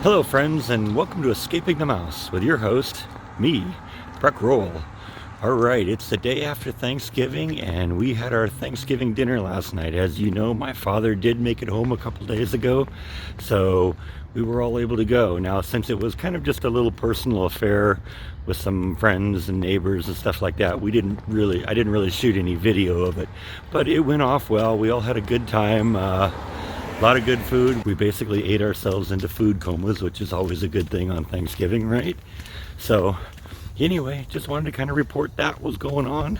Hello friends, and welcome to Escaping the Mouse with your host, me, Breck Roll. Alright, it's the day after Thanksgiving, and we had our Thanksgiving dinner last night. As you know, my father did make it home a couple days ago, so we were all able to go. Now, since it was kind of just a little personal affair with some friends and neighbors and stuff like that, I didn't really shoot any video of it, but it went off well. We all had a good time. A lot of good food. We basically ate ourselves into food comas, which is always a good thing on Thanksgiving, right? So anyway, just wanted to kind of report that was going on.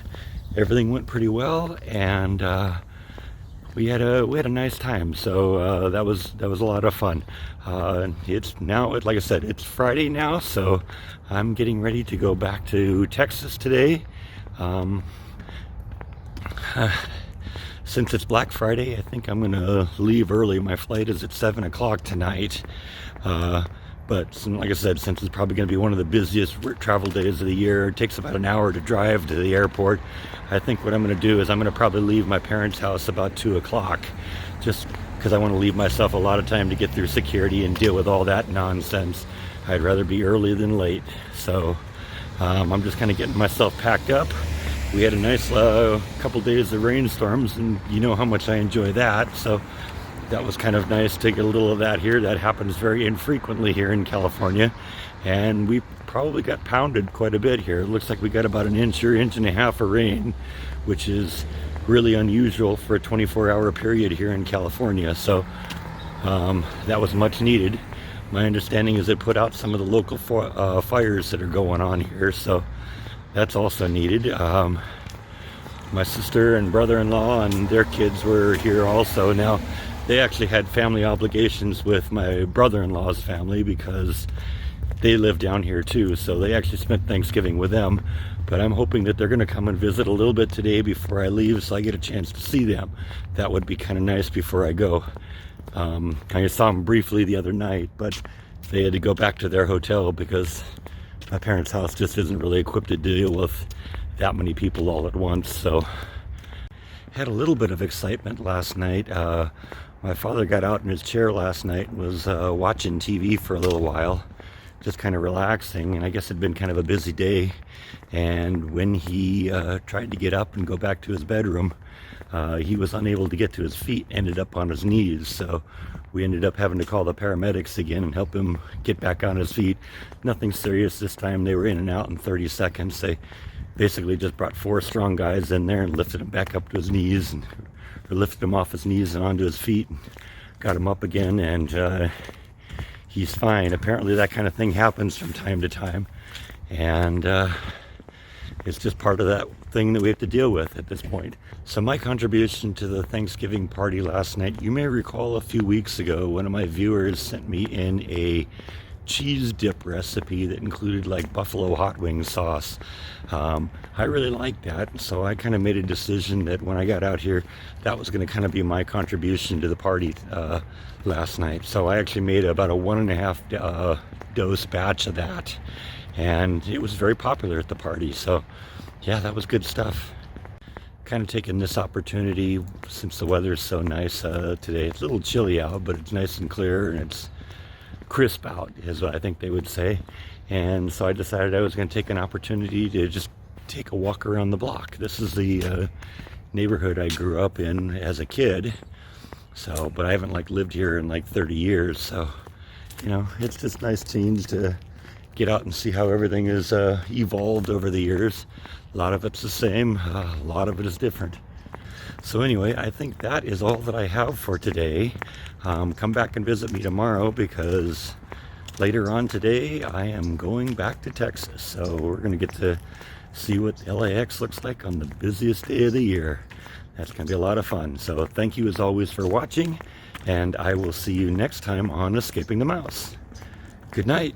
Everything went pretty well, and we had a nice time. So that was a lot of fun. It's now, like I said, it's Friday now, so I'm getting ready to go back to Texas today. Since it's Black Friday, I think I'm going to leave early. My flight is at 7 o'clock tonight. But like I said, since it's probably going to be one of the busiest travel days of the year, it takes about an hour to drive to the airport. I think what I'm going to do is I'm going to probably leave my parents' house about 2 o'clock, just because I want to leave myself a lot of time to get through security and deal with all that nonsense. I'd rather be early than late. So I'm just kind of getting myself packed up. We had a nice couple days of rainstorms, and you know how much I enjoy that, so that was kind of nice to get a little of that here. That happens very infrequently here in California, and we probably got pounded quite a bit here. It looks like we got about an inch or inch and a half of rain, which is really unusual for a 24-hour period here in California, so that was much needed. My understanding is it put out some of the local fires that are going on here, so that's also needed. My sister and brother-in-law and their kids were here also. Now, they actually had family obligations with my brother-in-law's family because they live down here too, so they actually spent Thanksgiving with them. But I'm hoping that they're going to come and visit a little bit today before I leave, so I get a chance to see them. That would be kind of nice before I go. I saw them briefly the other night, but they had to go back to their hotel because my parents' house just isn't really equipped to deal with that many people all at once. So had a little bit of excitement last night. My father got out in his chair last night and was watching TV for a little while, just kind of relaxing, and I guess it'd been kind of a busy day. And when he tried to get up and go back to his bedroom, he was unable to get to his feet, ended up on his knees. So we ended up having to call the paramedics again and help him get back on his feet. Nothing serious this time. They were in and out in 30 seconds. They basically just brought 4 strong guys in there and lifted him back up to his knees, or lifted him off his knees and onto his feet, and got him up again, and he's fine. Apparently that kind of thing happens from time to time, and it's just part of that thing that we have to deal with at this point. So my contribution to the Thanksgiving party last night, you may recall a few weeks ago, one of my viewers sent me in a cheese dip recipe that included like buffalo hot wing sauce. I really liked that, so I kind of made a decision that when I got out here, that was going to kind of be my contribution to the party last night. So I actually made about a 1.5 dose batch of that, and it was very popular at the party. So yeah, that was good stuff. Kind of taking this opportunity, since the weather is so nice today. It's a little chilly out, but it's nice and clear, and it's crisp out, is what I think they would say. And so I decided I was going to take an opportunity to just take a walk around the block. This is the neighborhood I grew up in as a kid. So, but I haven't lived here in 30 years. So, you know, it's just nice change to get out and see how everything has evolved over the years. A lot of it's the same, a lot of it is different. So anyway, I think that is all that I have for today. Come back and visit me tomorrow, because later on today I am going back to Texas. So we're going to get to see what LAX looks like on the busiest day of the year. That's going to be a lot of fun. So thank you as always for watching, and I will see you next time on Escaping the Mouse. Good night.